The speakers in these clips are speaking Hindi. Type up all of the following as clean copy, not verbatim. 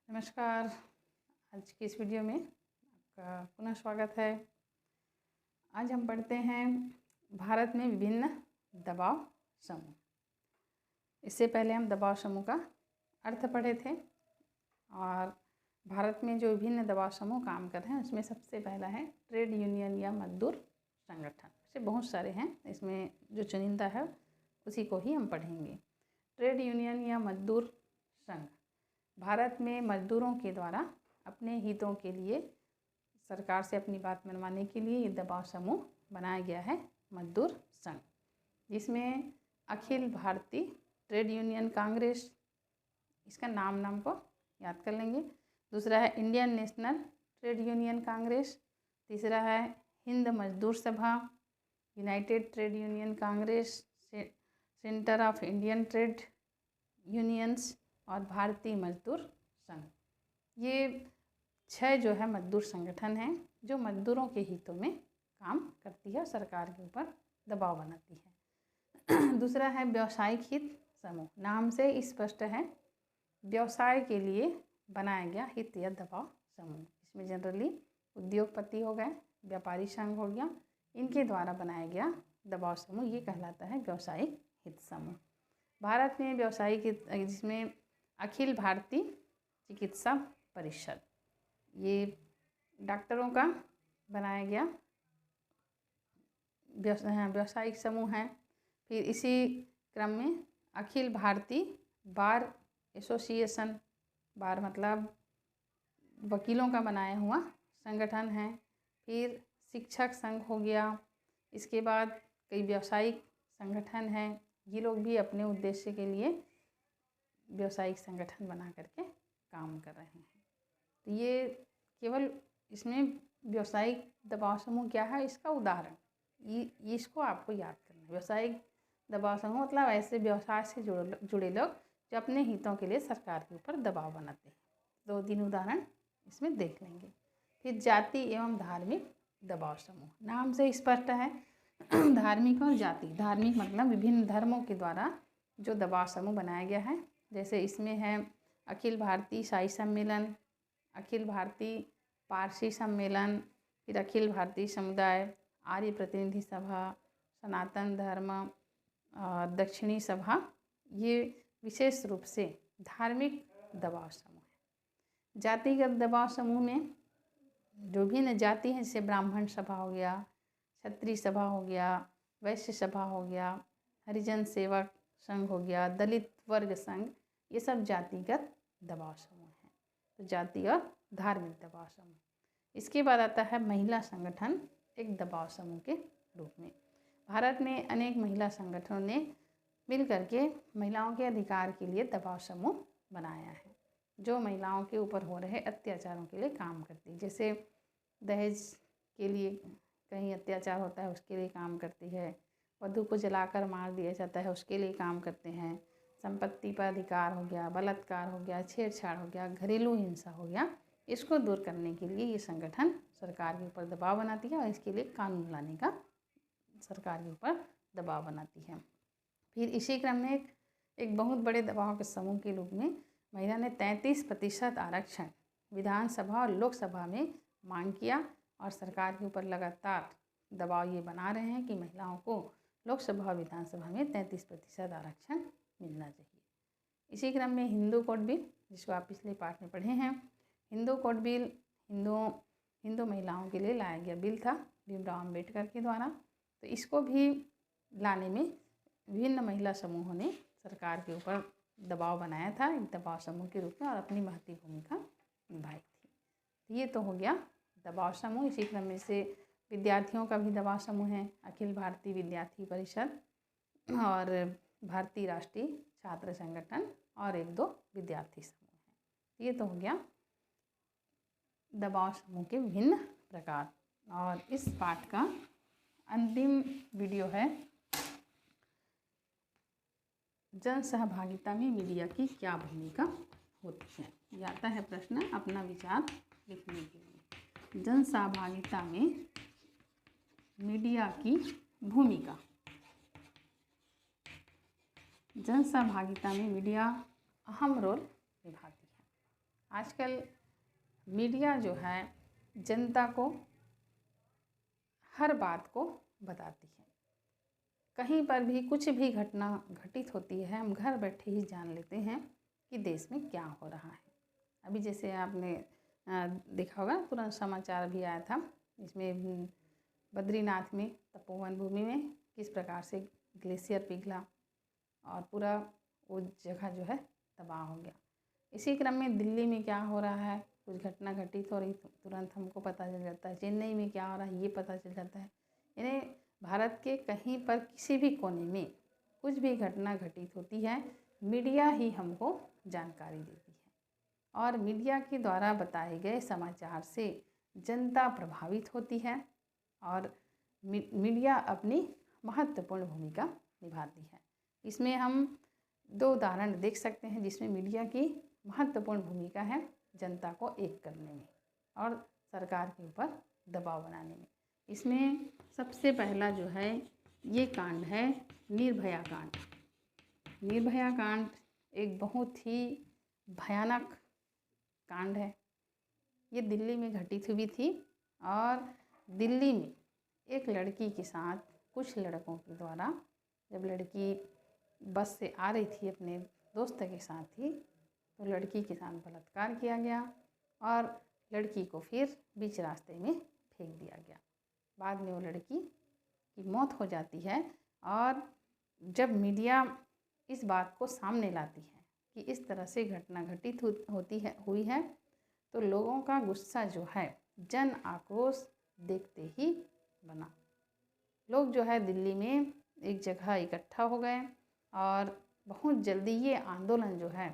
नमस्कार। आज की इस वीडियो में आपका पुनः स्वागत है। आज हम पढ़ते हैं भारत में विभिन्न दबाव समूह। इससे पहले हम दबाव समूह का अर्थ पढ़े थे और भारत में जो विभिन्न दबाव समूह काम कर रहे हैं उसमें सबसे पहला है ट्रेड यूनियन या मजदूर संगठन। ऐसे बहुत सारे हैं, इसमें जो चुनिंदा है उसी को ही हम पढ़ेंगे। ट्रेड यूनियन या मजदूर संघ भारत में मजदूरों के द्वारा अपने हितों के लिए सरकार से अपनी बात मनवाने के लिए ये दबाव समूह बनाया गया है मजदूर संघ, जिसमें अखिल भारतीय ट्रेड यूनियन कांग्रेस, इसका नाम को याद कर लेंगे। दूसरा है Indian national trade union Congress. तीसरा है हिंद मजदूर सभा, United trade union Congress, centre of Indian trade unions और भारतीय मजदूर संघ। ये 6 जो है मजदूर संगठन हैं जो मजदूरों के हितों में काम करती है, सरकार के ऊपर दबाव बनाती है। दूसरा है व्यावसायिक हित समूह। नाम से स्पष्ट है, व्यवसाय के लिए बनाया गया हित या दबाव समूह। इसमें जनरली उद्योगपति हो गए, व्यापारी संघ हो गया, इनके द्वारा बनाया गया दबाव समूह ये कहलाता है व्यावसायिक हित समूह। भारत में व्यावसायिक हित, जिसमें अखिल भारतीय चिकित्सा परिषद, ये डॉक्टरों का बनाया गया व्यावसायिक समूह है। फिर इसी क्रम में अखिल भारतीय बार एसोसिएशन, बार मतलब वकीलों का बनाया हुआ संगठन है। फिर शिक्षक संघ हो गया। इसके बाद कई व्यावसायिक संगठन हैं, ये लोग भी अपने उद्देश्य के लिए व्यावसायिक संगठन बना करके काम कर रहे हैं। तो ये केवल इसमें व्यावसायिक दबाव समूह क्या है इसका उदाहरण, ये इसको आपको याद करना है। व्यावसायिक दबाव समूह मतलब ऐसे व्यवसाय से जुड़े लोग जो अपने हितों के लिए सरकार के ऊपर दबाव बनाते हैं। 2-3 उदाहरण इसमें देख लेंगे। फिर जाति एवं धार्मिक दबाव समूह। नाम से स्पष्ट है, धार्मिक और जाति। धार्मिक मतलब विभिन्न धर्मों के द्वारा जो दबाव समूह बनाया गया है, जैसे इसमें है अखिल भारतीय ईसाई सम्मेलन, अखिल भारतीय पारसी सम्मेलन, फिर अखिल भारतीय समुदाय, आर्य प्रतिनिधि सभा, सनातन धर्म, दक्षिणी सभा। ये विशेष रूप से धार्मिक दबाव समूह है। जातिगत दबाव समूह में जो भिन्न जाति हैं, जैसे ब्राह्मण सभा हो गया, क्षत्रिय सभा हो गया, वैश्य सभा हो गया, हरिजन सेवक संघ हो गया, दलित वर्ग संघ, ये सब जातिगत दबाव समूह हैं। तो जाति और धार्मिक दबाव समूह। इसके बाद आता है महिला संगठन एक दबाव समूह के रूप में। भारत में अनेक महिला संगठनों ने मिल करके महिलाओं के अधिकार के लिए दबाव समूह बनाया है, जो महिलाओं के ऊपर हो रहे अत्याचारों के लिए काम करती है। जैसे दहेज के लिए कहीं अत्याचार होता है, उसके लिए काम करती है। वधू को जलाकर मार दिया जाता है, उसके लिए काम करते हैं। संपत्ति पर अधिकार हो गया, बलात्कार हो गया, छेड़छाड़ हो गया, घरेलू हिंसा हो गया, इसको दूर करने के लिए ये संगठन सरकार के ऊपर दबाव बनाती है और इसके लिए कानून लाने का सरकार के ऊपर दबाव बनाती है। फिर इसी क्रम में एक बहुत बड़े दबाव के समूह के रूप में महिला ने 33% आरक्षण विधानसभा और लोकसभा में मांग किया और सरकार के ऊपर लगातार दबाव ये बना रहे हैं कि महिलाओं को लोकसभा और विधानसभा में 33% आरक्षण मिलना चाहिए। इसी क्रम में हिंदू कोड बिल, जिसको आप पिछले पाठ में पढ़े हैं, हिंदू कोड बिल हिंदू महिलाओं के लिए लाया गया बिल था भीमराव अम्बेडकर के द्वारा। तो इसको भी लाने में विभिन्न महिला समूहों ने सरकार के ऊपर दबाव बनाया था एक दबाव समूह के रूप में और अपनी महती भूमिका निभाई थी। तो ये तो हो गया दबाव समूह। इसी क्रम में से विद्यार्थियों का भी दबाव समूह है, अखिल भारतीय विद्यार्थी परिषद और भारतीय राष्ट्रीय छात्र संगठन और 1-2 विद्यार्थी समूह हैं। ये तो हो गया दबाव समूह के विभिन्न प्रकार। और इस पाठ का अंतिम वीडियो है जन सहभागिता में मीडिया की क्या भूमिका होती है। ये आता है प्रश्न अपना विचार लिखने के लिए। जन सहभागिता में मीडिया की भूमिका। जन सहभागिता में मीडिया अहम रोल निभाती है। आजकल मीडिया जो है जनता को हर बात को बताती है। कहीं पर भी कुछ भी घटना घटित होती है, हम घर बैठे ही जान लेते हैं कि देश में क्या हो रहा है। अभी जैसे आपने देखा होगा, तुरंत समाचार भी आया था, इसमें बद्रीनाथ में तपोवन भूमि में किस प्रकार से ग्लेशियर पिघला और पूरा वो जगह जो है तबाह हो गया। इसी क्रम में दिल्ली में क्या हो रहा है, कुछ घटना घटित हो रही तो तुरंत हमको पता चल जाता है। चेन्नई में क्या हो रहा है ये पता चल जाता है। यानी भारत के कहीं पर किसी भी कोने में कुछ भी घटना घटित होती है, मीडिया ही हमको जानकारी देती है। और मीडिया के द्वारा बताए गए समाचार से जनता प्रभावित होती है और मीडिया अपनी महत्वपूर्ण भूमिका निभाती है। इसमें हम 2 उदाहरण देख सकते हैं जिसमें मीडिया की महत्वपूर्ण भूमिका है जनता को एक करने में और सरकार के ऊपर दबाव बनाने में। इसमें सबसे पहला जो है ये कांड है निर्भया कांड। निर्भया कांड एक बहुत ही भयानक कांड है। ये दिल्ली में घटित हुई थी और दिल्ली में एक लड़की के साथ कुछ लड़कों के द्वारा, जब लड़की बस से आ रही थी अपने दोस्त के साथ ही, तो लड़की के साथ बलात्कार किया गया और लड़की को फिर बीच रास्ते में फेंक दिया गया। बाद में वो लड़की की मौत हो जाती है। और जब मीडिया इस बात को सामने लाती है कि इस तरह से घटना घटित हुई है तो लोगों का गुस्सा जो है, जन आक्रोश देखते ही बना। लोग जो है दिल्ली में एक जगह इकट्ठा हो गए और बहुत जल्दी ये आंदोलन जो है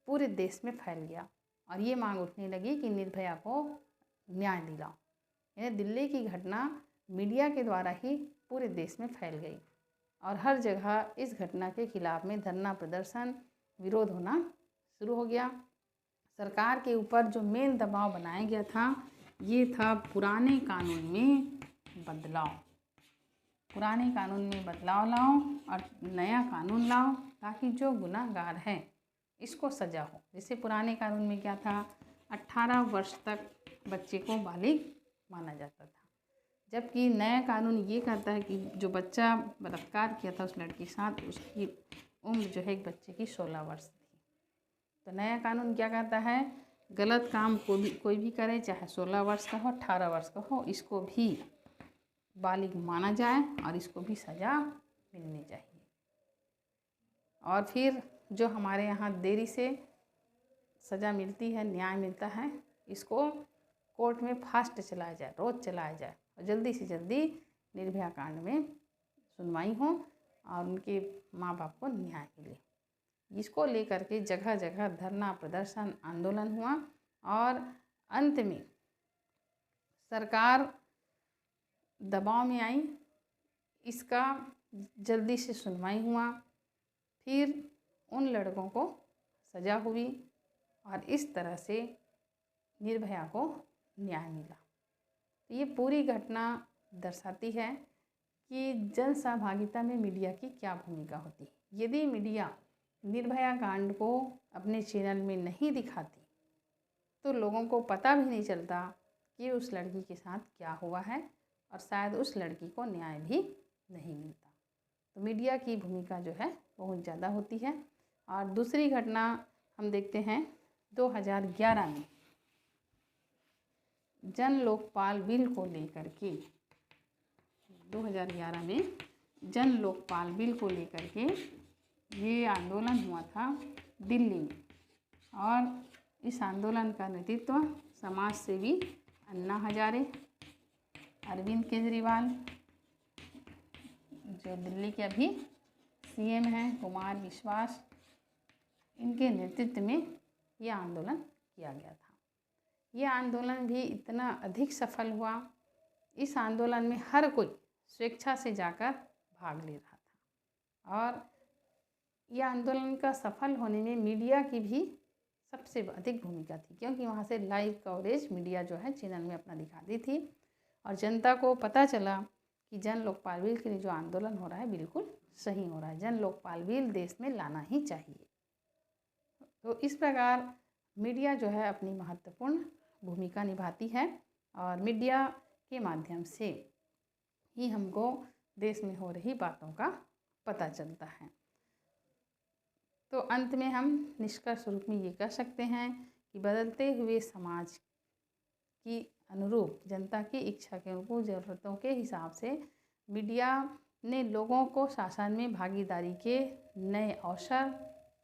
पूरे देश में फैल गया और ये मांग उठने लगी कि निर्भया को न्याय दिलाओ। यानी दिल्ली की घटना मीडिया के द्वारा ही पूरे देश में फैल गई और हर जगह इस घटना के खिलाफ में धरना प्रदर्शन, विरोध होना शुरू हो गया। सरकार के ऊपर जो मेन दबाव बनाया गया था ये था पुराने कानून में बदलाव। पुराने कानून में बदलाव लाओ और नया कानून लाओ ताकि जो गुनाहगार है इसको सज़ा हो। जैसे पुराने कानून में क्या था, 18 वर्ष तक बच्चे को बालिग माना जाता था, जबकि नया कानून ये कहता है कि जो बच्चा बलात्कार किया था उस लड़की के साथ, उसकी उम्र जो है एक बच्चे की 16 वर्ष थी। तो नया कानून क्या कहता है, गलत काम कोई भी करे, चाहे 16 वर्ष का हो 18 वर्ष का हो, इसको भी बालिग माना जाए और इसको भी सज़ा मिलनी चाहिए। और फिर जो हमारे यहाँ देरी से सज़ा मिलती है, न्याय मिलता है, इसको कोर्ट में फास्ट चलाया जाए, रोज़ चलाया जाए और जल्दी से जल्दी निर्भया कांड में सुनवाई हो और उनके माँ बाप को न्याय मिले। इसको लेकर के जगह जगह धरना प्रदर्शन आंदोलन हुआ और अंत में सरकार दबाव में आई, इसका जल्दी से सुनवाई हुआ, फिर उन लड़कों को सज़ा हुई और इस तरह से निर्भया को न्याय मिला। तो ये पूरी घटना दर्शाती है कि जन सहभागिता में मीडिया की क्या भूमिका होती है। यदि मीडिया निर्भया कांड को अपने चैनल में नहीं दिखाती तो लोगों को पता भी नहीं चलता कि उस लड़की के साथ क्या हुआ है और शायद उस लड़की को न्याय भी नहीं मिलता। तो मीडिया की भूमिका जो है बहुत ज़्यादा होती है। और दूसरी घटना हम देखते हैं 2011 में जन लोकपाल बिल को लेकर के, 2011 में जन लोकपाल बिल को लेकर के ये आंदोलन हुआ था दिल्ली में और इस आंदोलन का नेतृत्व समाज सेवी अन्ना हजारे, अरविंद केजरीवाल जो दिल्ली के अभी सीएम हैं, कुमार विश्वास, इनके नेतृत्व में ये आंदोलन किया गया था। ये आंदोलन भी इतना अधिक सफल हुआ, इस आंदोलन में हर कोई स्वेच्छा से जाकर भाग ले रहा था और ये आंदोलन का सफल होने में मीडिया की भी सबसे अधिक भूमिका थी, क्योंकि वहाँ से लाइव कवरेज मीडिया जो है चैनल में अपना दिखाती थी और जनता को पता चला कि जन लोकपाल बिल के लिए जो आंदोलन हो रहा है बिल्कुल सही हो रहा है, जन लोकपाल बिल देश में लाना ही चाहिए। तो इस प्रकार मीडिया जो है अपनी महत्वपूर्ण भूमिका निभाती है और मीडिया के माध्यम से ही हमको देश में हो रही बातों का पता चलता है। तो अंत में हम निष्कर्ष रूप में ये कह सकते हैं कि बदलते हुए समाज की अनुरूप, जनता की इच्छा के अनुरूप, ज़रूरतों के हिसाब से मीडिया ने लोगों को शासन में भागीदारी के नए अवसर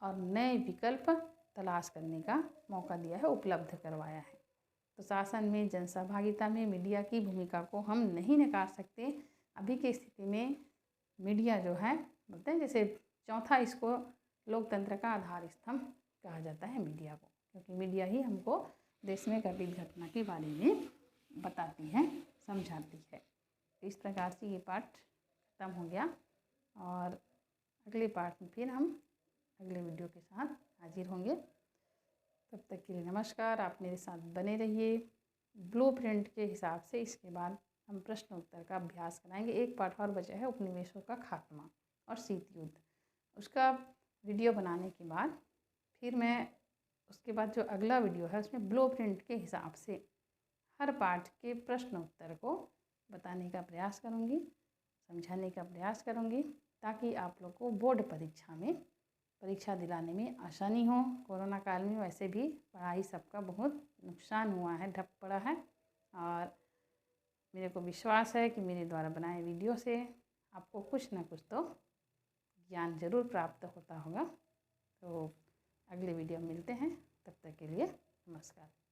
और नए विकल्प तलाश करने का मौका दिया है, उपलब्ध करवाया है। तो शासन में जनसहभागिता में मीडिया की भूमिका को हम नहीं नकार सकते। अभी की स्थिति में मीडिया जो है, बोलते हैं जैसे चौथा, इसको लोकतंत्र का आधार स्तंभ कहा जाता है मीडिया को, क्योंकि मीडिया ही हमको देश में घटित घटना के बारे में बताती है, समझाती है। इस प्रकार से ये पाठ खत्म हो गया और अगले पाठ में फिर हम अगले वीडियो के साथ हाजिर होंगे। तब तक के लिए नमस्कार। आप मेरे साथ बने रहिए। ब्लूप्रिंट के हिसाब से इसके बाद हम प्रश्न उत्तर का अभ्यास कराएंगे। एक पाठ और बचा है, उपनिवेशों का खात्मा और शीत युद्ध। उसका वीडियो बनाने के बाद फिर मैं उसके बाद जो अगला वीडियो है उसमें ब्लूप्रिंट के हिसाब से हर पाठ के प्रश्न उत्तर को बताने का प्रयास करूँगी, समझाने का प्रयास करूँगी, ताकि आप लोग को बोर्ड परीक्षा में परीक्षा दिलाने में आसानी हो। कोरोना काल में वैसे भी पढ़ाई सबका बहुत नुकसान हुआ है, ठप पड़ा है, और मेरे को विश्वास है कि मेरे द्वारा बनाए वीडियो से आपको कुछ ना कुछ तो ज्ञान जरूर प्राप्त होता होगा। तो अगले वीडियो में मिलते हैं, तब तक के लिए नमस्कार।